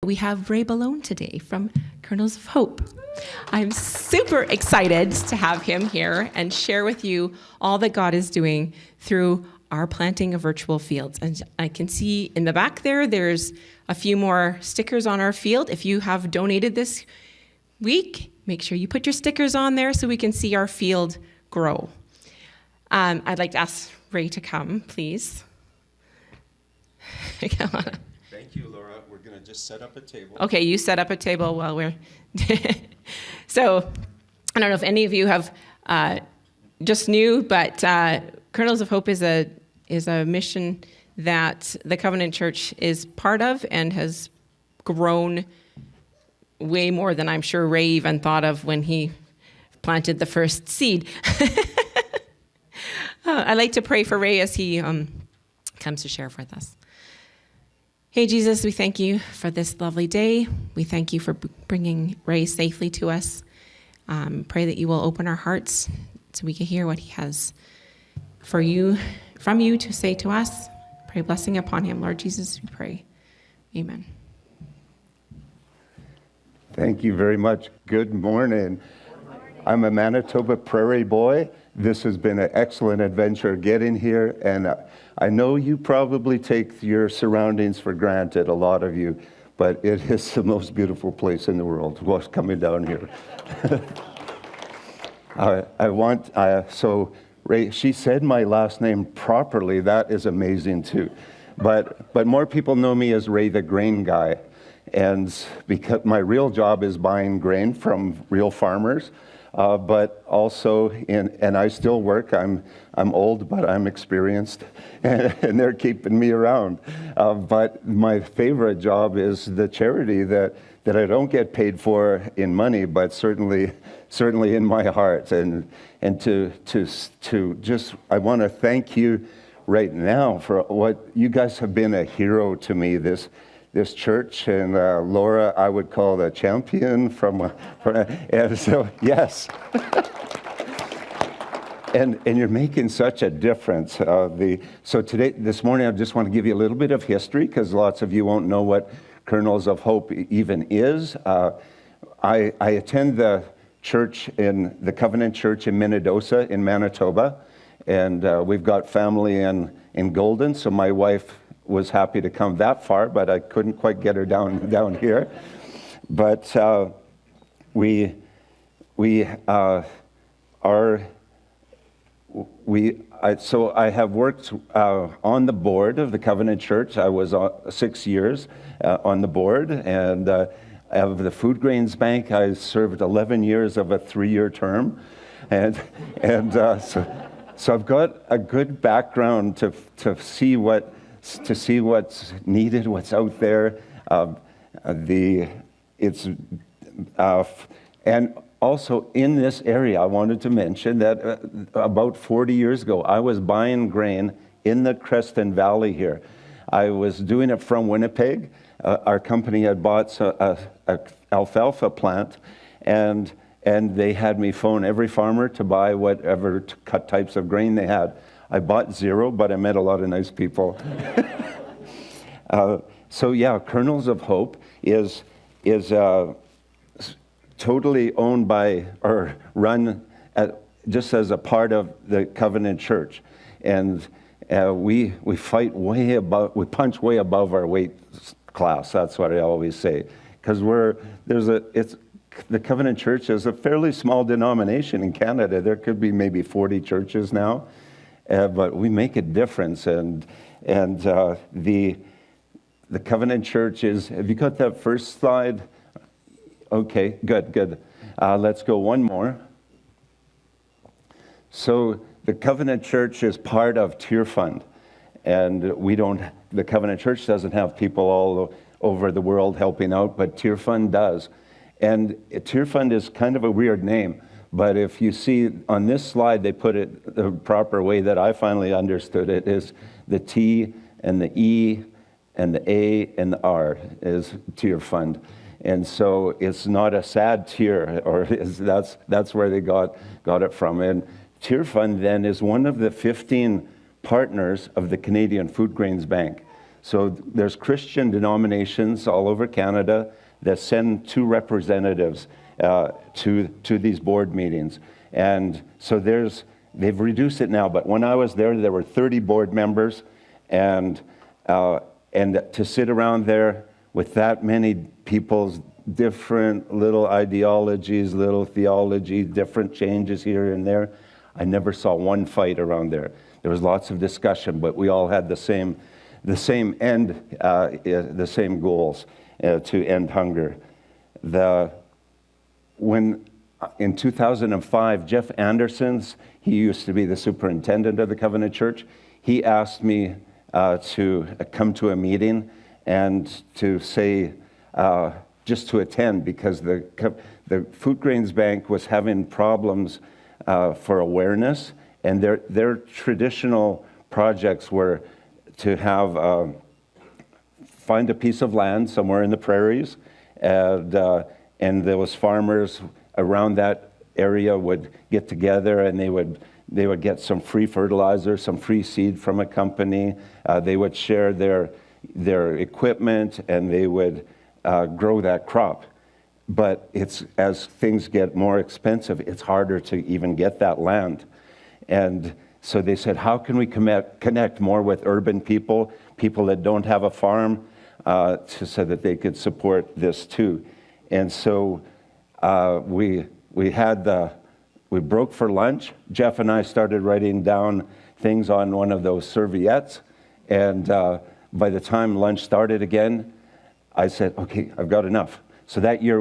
We have Ray Ballone today from Kernels of Hope. I'm super excited to have him here and share with you all that God is doing through our planting of virtual fields. And I can see in the back there's a few more stickers on our field. If you have donated this week, make sure you put your stickers on there so we can see our field grow. I'd like to ask Ray to come, please. Come on. Thank you, Laura. We're going to just set up a table. Okay, you set up a table while we're... So, I don't know if any of you have just knew, but Kernels of Hope is a mission that the Covenant Church is part of and has grown way more than I'm sure Ray even thought of when he planted the first seed. I'd like to pray for Ray as he comes to share with us. Hey, Jesus, we thank you for this lovely day. We thank you for bringing Ray safely to us. Pray that you will open our hearts so we can hear what he has from you to say to us. Pray blessing upon him. Lord Jesus, we pray. Amen. Thank you very much. Good morning. I'm a Manitoba Prairie boy. This has been an excellent adventure getting here, and I know you probably take your surroundings for granted, a lot of you, but it is the most beautiful place in the world, what's coming down here. So Ray, she said my last name properly. That is amazing too. But more people know me as Ray the Grain Guy, and because my real job is buying grain from real farmers. But also, and I still work. I'm old, but I'm experienced, and they're keeping me around. But my favorite job is the charity that I don't get paid for in money, but certainly in my heart. And to just, I want to thank you right now for what you guys have been a hero to me. This church, and Laura, I would call the champion and so, yes. and you're making such a difference. So this morning, I just want to give you a little bit of history, because lots of you won't know what Kernels of Hope even is. I attend the church the Covenant Church in Minnedosa in Manitoba, and we've got family in Golden, so my wife was happy to come that far, but I couldn't quite get her down here. But so I have worked on the board of the Covenant Church. I was 6 years on the board, and of the Food Grains Bank, I served 11 years of a 3-year term, and so I've got a good background to see what's needed, what's out there. And also in this area, I wanted to mention that about 40 years ago, I was buying grain in the Creston Valley here. I was doing it from Winnipeg. Our company had bought a alfalfa plant, and they had me phone every farmer to buy whatever types of grain they had. I bought 0, but I met a lot of nice people. So yeah, Kernels of Hope is totally owned by or run just as a part of the Covenant Church, and we fight way above, we punch way above our weight class. That's what I always say, because the Covenant Church is a fairly small denomination in Canada. There could be maybe 40 churches now. But we make a difference, and the Covenant Church is. Have you got that first slide? Okay, good. Let's go one more. So the Covenant Church is part of Tier Fund, and the Covenant Church doesn't have people all over the world helping out, but Tier Fund does, and Tier Fund is kind of a weird name. But if you see on this slide, they put it the proper way that I finally understood it, is the T and the E and the A and the R is Tier Fund. And so it's not a sad tear, or that's where they got it from. And Tier Fund then is one of the 15 partners of the Canadian Food Grains Bank. So there's Christian denominations all over Canada that send 2 representatives to these board meetings. And so they've reduced it now, but when I was there were 30 board members, and to sit around there with that many people's different little ideologies, little theology, different changes here and there, I never saw one fight around there. There was lots of discussion, but we all had the same end, the same goals to end hunger. When in 2005, Jeff Anderson's, he used to be the superintendent of the Covenant Church. He asked me to come to a meeting and to say, just to attend, because the Food Grains Bank was having problems for awareness, and their traditional projects were to have find a piece of land somewhere in the prairies, and those farmers around that area would get together, and they would get some free fertilizer, some free seed from a company. They would share their equipment, and they would grow that crop. But as things get more expensive, it's harder to even get that land. And so they said, how can we connect more with urban people that don't have a farm, so that they could support this too. And so we broke for lunch. Jeff and I started writing down things on one of those serviettes. And by the time lunch started again, I said, okay, I've got enough. So that year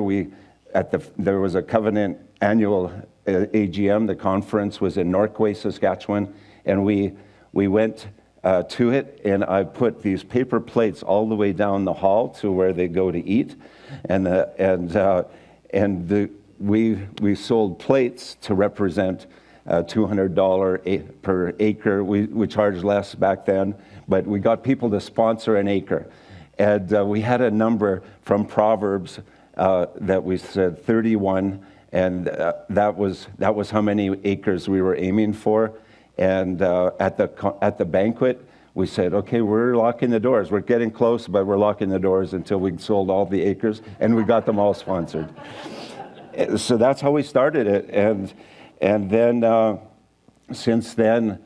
there was a Covenant annual AGM. The conference was in Norquay, Saskatchewan, and we went to it, and I put these paper plates all the way down the hall to where they go to eat, we sold plates to represent $200 per acre. We charged less back then, but we got people to sponsor an acre. And we had a number from Proverbs that we said 31, and that was how many acres we were aiming for. And at the banquet, we said, okay, we're locking the doors. We're getting close, but we're locking the doors until we sold all the acres, and we got them all sponsored. So that's how we started it, and then since then,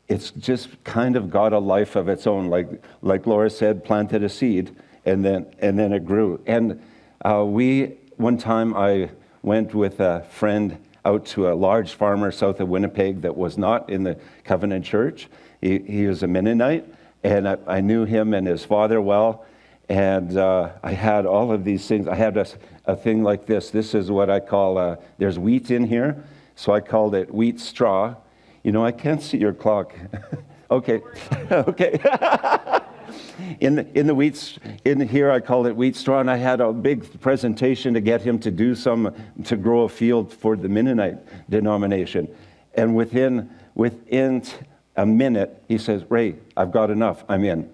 it's just kind of got a life of its own. Like Laura said, planted a seed, and then it grew. And one time I went with a friend out to a large farmer south of Winnipeg that was not in the Covenant Church. He was a Mennonite, and I knew him and his father well. And I had all of these things. I had a thing like this. This is what I call, there's wheat in here, so I called it wheat straw. You know, I can't see your clock. Okay, okay. In here, I called it wheat straw, and I had a big presentation to get him to grow a field for the Mennonite denomination. And within a minute, he says, Ray, I've got enough, I'm in.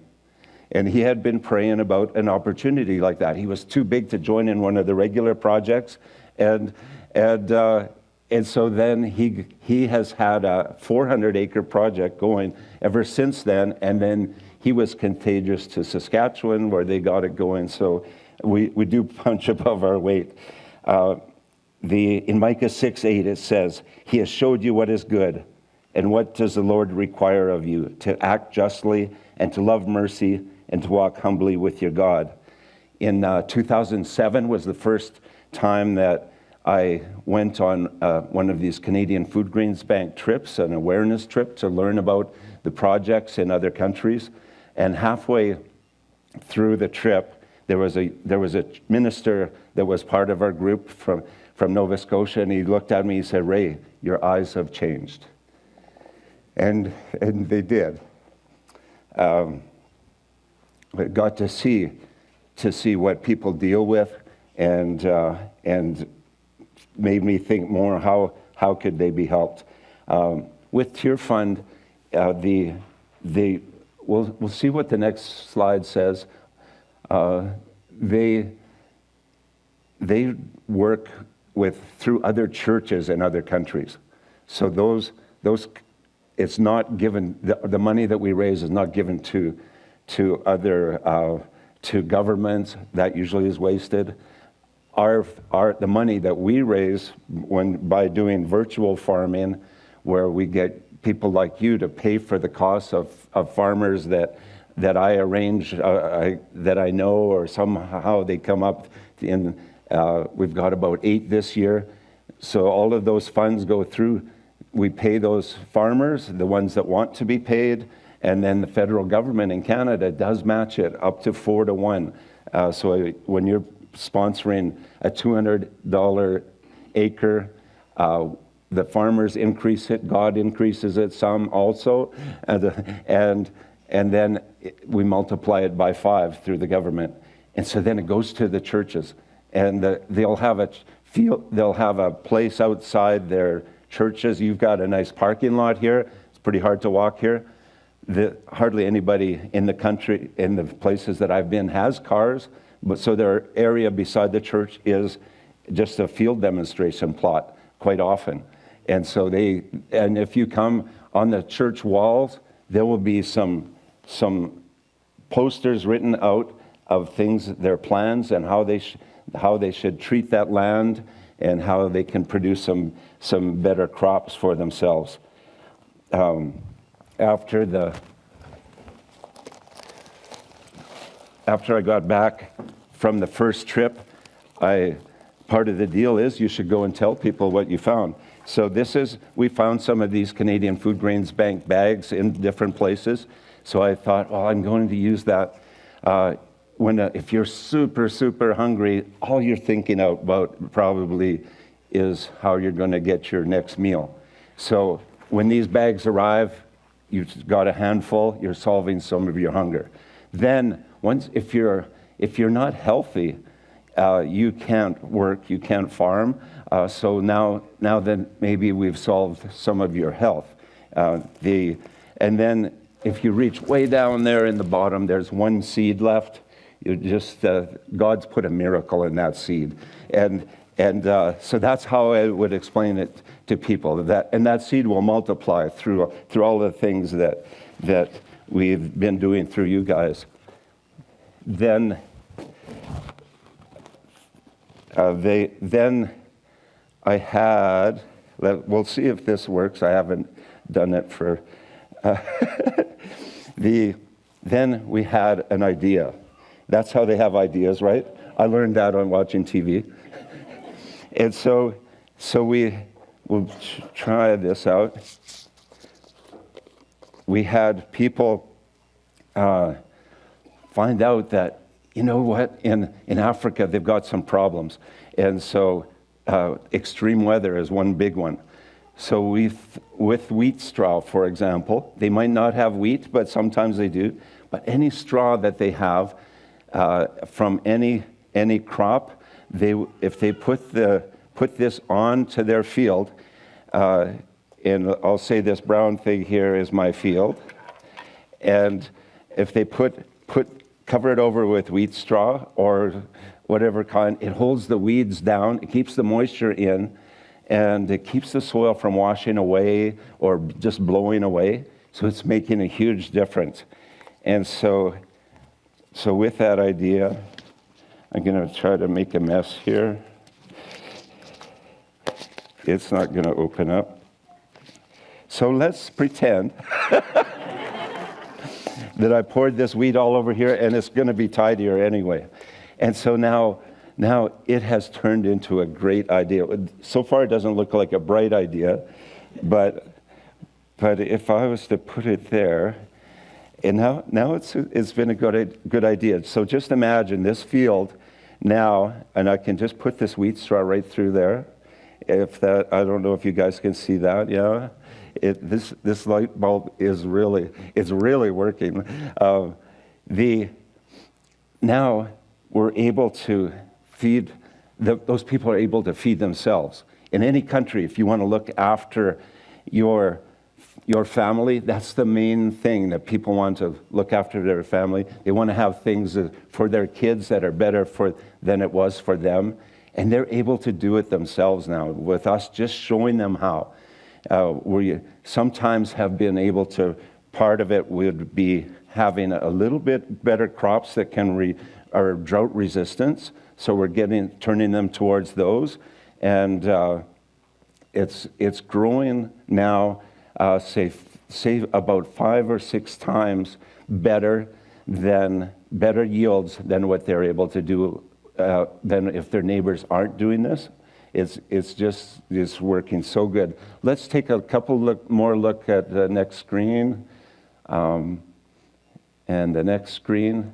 And he had been praying about an opportunity like that. He was too big to join in one of the regular projects, and so then he has had a 400-acre project going ever since then, and then he was contagious to Saskatchewan, where they got it going. So we do punch above our weight. In Micah 6:8 it says, "He has showed you what is good, and what does the Lord require of you? To act justly, and to love mercy, and to walk humbly with your God." In 2007 was the first time that I went on one of these Canadian Food Grains Bank trips, an awareness trip to learn about the projects in other countries. And halfway through the trip, there was a minister that was part of our group from Nova Scotia, and he looked at me and he said, "Ray, your eyes have changed." And they did. I got to see what people deal with, and made me think more how could they be helped. With Tier Fund, we'll see what the next slide says. They work through other churches in other countries. So those it's not given, the money that we raise is not given to to other to governments. That usually is wasted. The money that we raise by doing virtual farming, where we get people like you to pay for the costs of farmers that I arrange, that I know, or somehow they come up in. We've got about 8 this year, so all of those funds go through. We pay those farmers, the ones that want to be paid, and then the federal government in Canada does match it up to 4 to 1. So when you're sponsoring a $200 acre, the farmers increase it, God increases it some also, and then we multiply it by 5 through the government. And so then it goes to the churches, and they'll have a place outside their churches. You've got a nice parking lot here. It's pretty hard to walk here. Hardly anybody in the country, in the places that I've been, has cars, but so their area beside the church is just a field demonstration plot quite often. And so and if you come on the church walls, there will be some posters written out of things, their plans, and how they should treat that land, and how they can produce some better crops for themselves. After I got back from the first trip, part of the deal is you should go and tell people what you found. So we found some of these Canadian Food Grains Bank bags in different places. So I thought, well, I'm going to use that. If you're super, super hungry, all you're thinking about probably is how you're going to get your next meal. So when these bags arrive, you've got a handful, you're solving some of your hunger. Then, if you're not healthy, you can't work, you can't farm. So now then maybe we've solved some of your health. And then if you reach way down there in the bottom, there's one seed left. God's put a miracle in that seed. And so that's how I would explain it to people. That seed will multiply through all the things that we've been doing through you guys. Then I had, we'll see if this works. I haven't done it for, then we had an idea. That's how they have ideas, right? I learned that on watching TV. And so we'll try this out. We had people find out that, you know what, in Africa, they've got some problems. And so extreme weather is one big one. So with wheat straw, for example, they might not have wheat, but sometimes they do. But any straw that they have from any crop, if they put this onto their field, and I'll say this brown thing here is my field, and if they cover it over with wheat straw or whatever kind, it holds the weeds down, it keeps the moisture in, and it keeps the soil from washing away or just blowing away. So it's making a huge difference. And so with that idea, I'm going to try to make a mess here. It's not going to open up. So let's pretend that I poured this wheat all over here, and it's going to be tidier anyway. And so now it has turned into a great idea. So far, it doesn't look like a bright idea, but if I was to put it there, and now it's been a good idea. So just imagine this field now, and I can just put this wheat straw right through there. I don't know if you guys can see that, yeah? This light bulb is really working. Now we're able to feed, those people are able to feed themselves. In any country, if you want to look after your family, that's the main thing, that people want to look after their family. They want to have things for their kids that are better than it was for them. And they're able to do it themselves now, with us just showing them how. We sometimes have been able to, part of it would be having a little bit better crops that are drought resistant. So we're turning them towards those. And it's growing now, say about 5 or 6 times better yields than what they're able to do than if their neighbors aren't doing this. It's working so good. Let's take a couple more look at the next screen. And the next screen.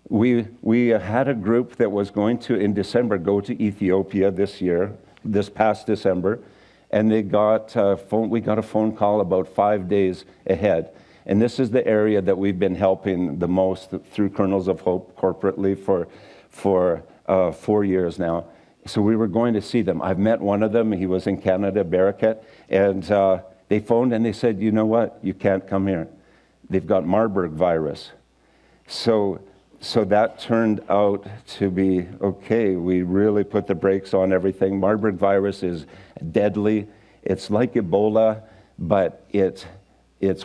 We had a group that was going to, in December, go to Ethiopia this past December, and we got a phone call about 5 days ahead. And this is the area that we've been helping the most through Kernels of Hope corporately for 4 years now. So we were going to see them. I've met one of them. He was in Canada, Barakat, and they phoned and they said, you know what, you can't come here. They've got Marburg virus. So that turned out to be, okay, we really put the brakes on everything. Marburg virus is deadly. It's like Ebola, but it's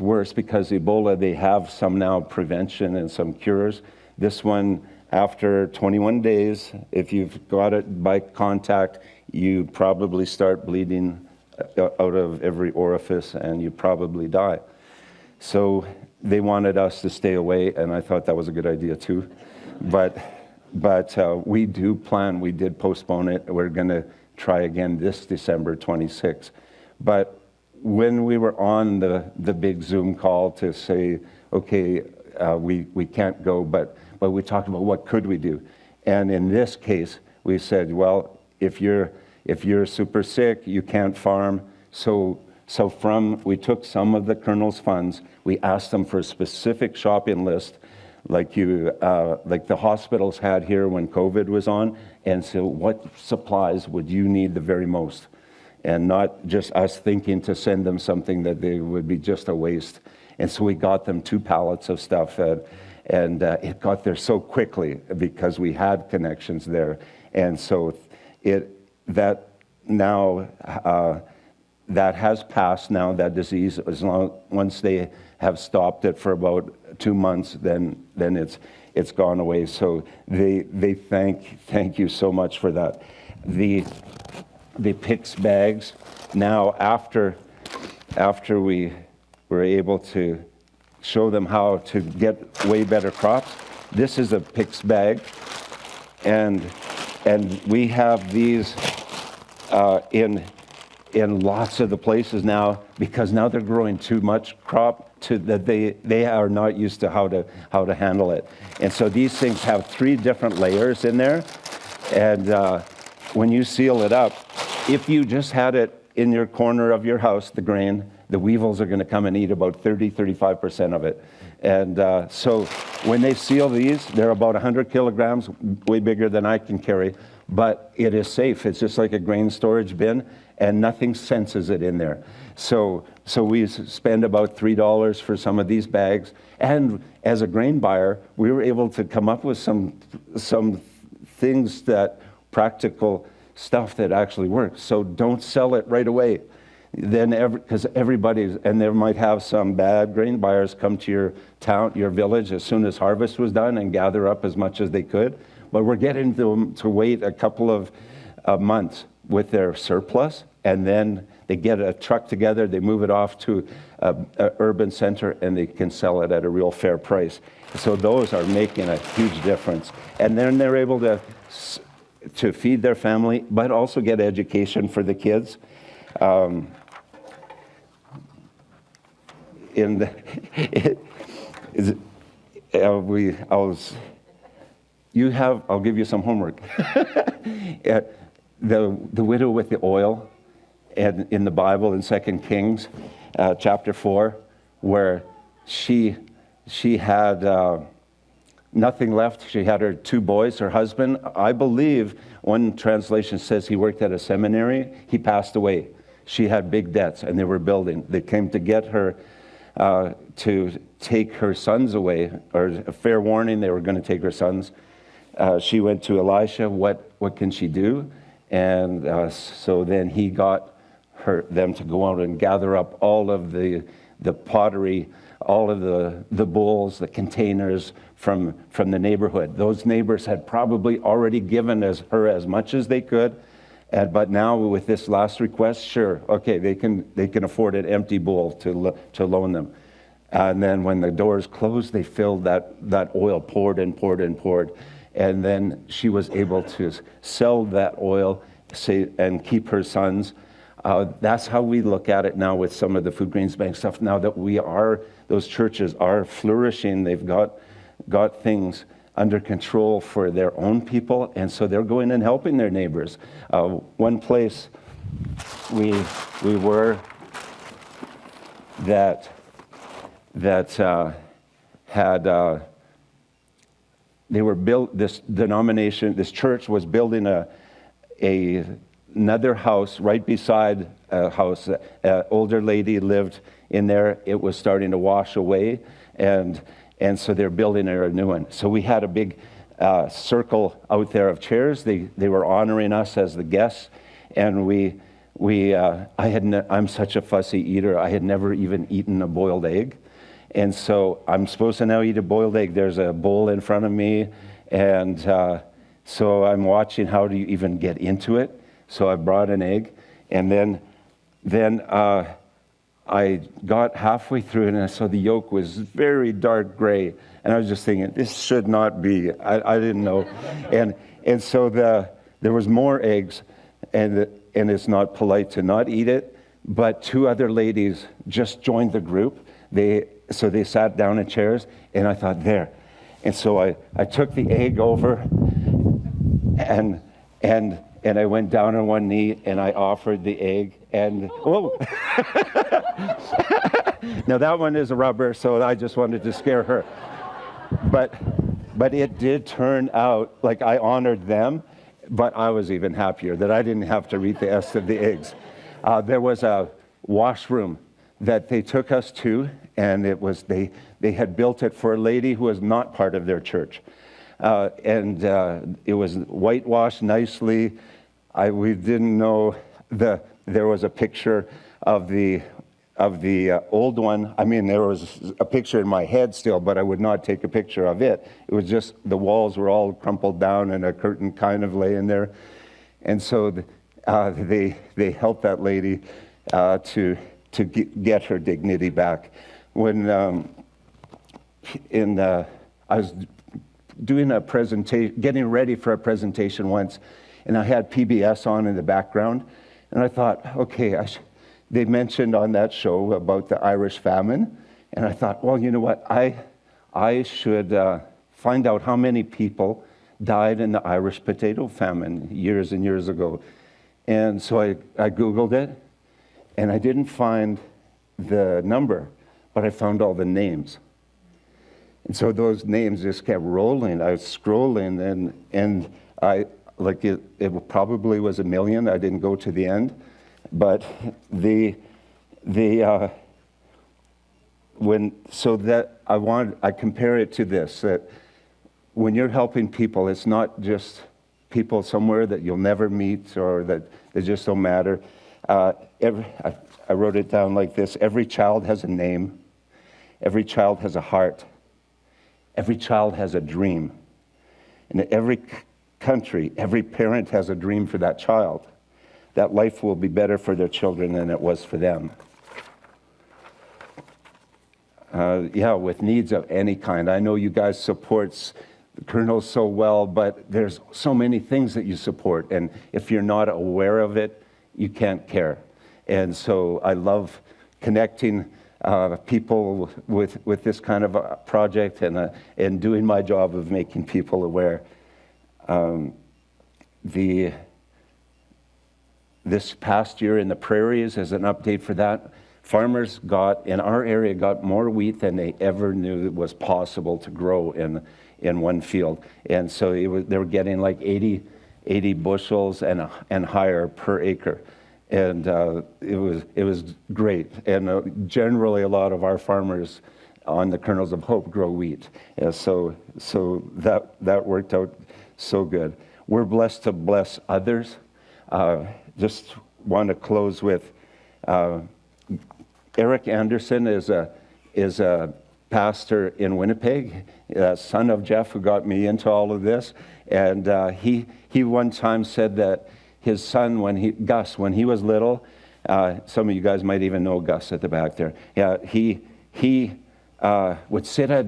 worse because Ebola, they have some now prevention and some cures. This one, after 21 days, if you've got it by contact, you probably start bleeding out of every orifice and you probably die. So they wanted us to stay away, and I thought that was a good idea too. But we did postpone it. We're going to try again this December 26th. But when we were on the big Zoom call to say, okay, we can't go, but we talked about what could we do. And in this case, we said, well, if you're super sick, you can't farm. So we took some of the Kernels funds. We asked them for a specific shopping list, like the hospitals had here when COVID was on. And so, what supplies would you need the very most? And not just us thinking to send them something that they would be just a waste. And so we got them 2 pallets of stuff, and it got there so quickly because we had connections there. And so that has passed now, that disease. Once they have stopped it for about 2 months, then it's gone away. So they thank you so much for that. The PICS bags, now after we were able to show them how to get way better crops, this is a PICS bag, and we have these in lots of the places now, because now they're growing too much crop that they are not used to how to handle it. And so these things have 3 different layers in there, and when you seal it up, if you just had it in your corner of your house, the grain, the weevils are going to come and eat about 35% of it. And so when they seal these, they're about 100 kilograms, way bigger than I can carry, but it is safe. It's just like a grain storage bin, and nothing senses it in there. So we spend about $3 for some of these bags. And as a grain buyer, we were able to come up with some things practical stuff that actually works. So don't sell it right away. Then because and there might have some bad grain buyers come to your town, your village, as soon as harvest was done and gather up as much as they could. But we're getting them to wait a couple of months with their surplus, and then they get a truck together, they move it off to an urban center, and they can sell it at a real fair price. So those are making a huge difference. And then they're able to feed their family, but also get education for the kids. I'll give you some homework. The widow with the oil, and in the Bible in 2 Kings chapter 4, where she had nothing left. She had her 2 boys, her husband. I believe one translation says he worked at a seminary. He passed away. She had big debts, and they were building. They came to get her to take her sons away, or a fair warning, they were going to take her sons. She went to Elisha, what can she do? And so then he got them to go out and gather up all of the pottery all of the bowls, the containers from the neighborhood. Those neighbors had probably already given her as much as they could, but now with this last request, sure, okay, they can afford an empty bowl to loan them. And then when the doors closed, they filled that oil, poured and poured and poured. And then she was able to sell that oil and keep her sons. That's how we look at it now with some of the Food Grains Bank stuff. Now that those churches are flourishing, they've got things under control for their own people, and so they're going and helping their neighbors. One place we were that had they were built. This church was building another house right beside a house. An older lady lived in there. It was starting to wash away, and so they're building her a new one. So we had a big circle out there of chairs. They were honoring us as the guests, and I'm such a fussy eater. I had never even eaten a boiled egg. And so I'm supposed to now eat a boiled egg. There's a bowl in front of me, and so I'm watching how do you even get into it. So I brought an egg, and then I got halfway through, and I saw the yolk was very dark gray, and I was just thinking, this should not be. I didn't know, and so there was more eggs, and it's not polite to not eat it, but two other ladies just joined the group. So they sat down in chairs, and I thought, there. And so I took the egg over, and I went down on one knee, and I offered the egg, and oh. Now that one is a rubber, so I just wanted to scare her. But it did turn out like I honored them, but I was even happier that I didn't have to eat the rest of the eggs. There was a washroom that they took us to, and they had built it for a lady who was not part of their church. And it was whitewashed nicely. We didn't know there was a picture of the old one. I mean, there was a picture in my head still, but I would not take a picture of it. It was just the walls were all crumpled down and a curtain kind of lay in there. And so they helped that lady to get her dignity back. When I was doing a presentation, getting ready for a presentation once, and I had PBS on in the background, and I thought, okay, they mentioned on that show about the Irish famine, and I thought, well, you know what, I should find out how many people died in the Irish potato famine years and years ago. And so I Googled it, and I didn't find the number, but I found all the names. And so those names just kept rolling. I was scrolling, and it probably was 1 million. I didn't go to the end, but I compare it to this, that when you're helping people, it's not just people somewhere that you'll never meet or that they just don't matter. I wrote it down like this: every child has a name, every child has a heart, every child has a dream. And in every country, every parent has a dream for that child, that life will be better for their children than it was for them. With needs of any kind. I know you guys support the Kernels so well, but there's so many things that you support, and if you're not aware of it, you can't care. And so I love connecting people with this kind of a project and doing my job of making people aware. This past year in the prairies, as an update for that, farmers in our area got more wheat than they ever knew it was possible to grow in one field. And so they were getting like 80 bushels and higher per acre. And it was great. And generally, a lot of our farmers on the Kernels of Hope grow wheat. So that worked out so good. We're blessed to bless others. Just want to close with Eric Anderson is is a pastor in Winnipeg, son of Jeff, who got me into all of this. And he one time said that his son, Gus, when he was little, some of you guys might even know Gus at the back there. Yeah, he would sit at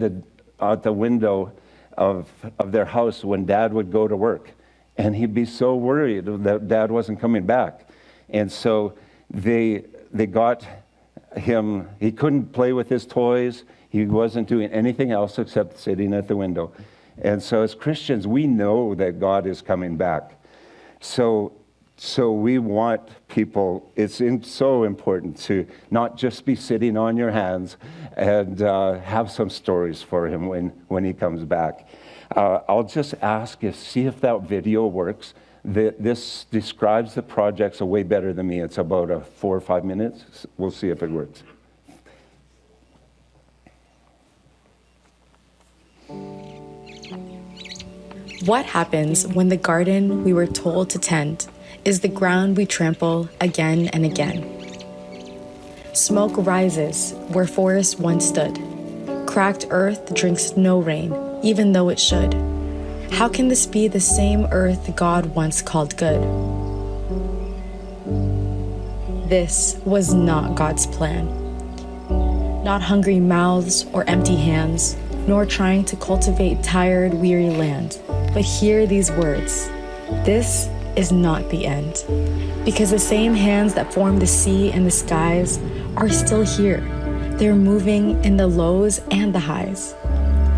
the window of their house when Dad would go to work, and he'd be so worried that Dad wasn't coming back. And so they got him. He couldn't play with his toys. He wasn't doing anything else except sitting at the window. And so as Christians, we know that God is coming back. So we want people, it's so important to not just be sitting on your hands and have some stories for him when he comes back. I'll just see if that video works. This describes the projects way better than me. It's about 4 or 5 minutes. We'll see if it works. What happens when the garden we were told to tend is the ground we trample again and again? Smoke rises where forest once stood. Cracked earth drinks no rain, even though it should. How can this be the same earth God once called good? This was not God's plan. Not hungry mouths or empty hands, nor trying to cultivate tired, weary land. But hear these words. This is not the end. Because the same hands that form the sea and the skies are still here. They're moving in the lows and the highs.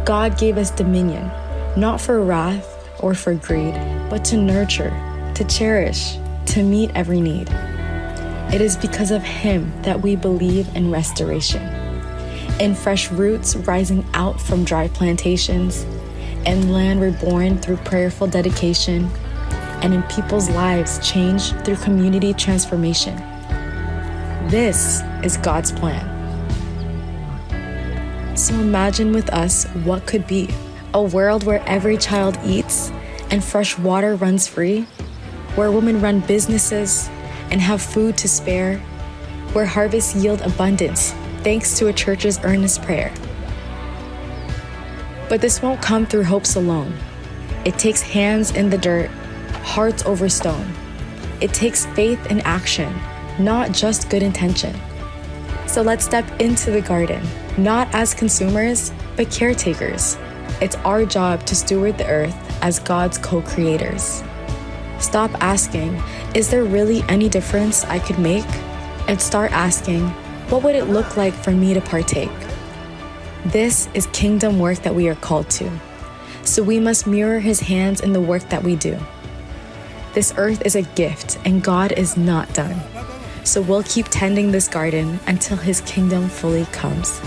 God gave us dominion, not for wrath or for greed, but to nurture, to cherish, to meet every need. It is because of Him that we believe in restoration, in fresh roots rising out from dry plantations, and land reborn through prayerful dedication, and in people's lives changed through community transformation. This is God's plan. So imagine with us what could be: a world where every child eats and fresh water runs free, where women run businesses and have food to spare, where harvests yield abundance thanks to a church's earnest prayer. But this won't come through hopes alone. It takes hands in the dirt, hearts over stone. It takes faith in action, not just good intention. So let's step into the garden, not as consumers, but caretakers. It's our job to steward the earth as God's co-creators. Stop asking, is there really any difference I could make? And start asking, what would it look like for me to partake? This is kingdom work that we are called to. So we must mirror His hands in the work that we do. This earth is a gift, and God is not done. So we'll keep tending this garden until His kingdom fully comes.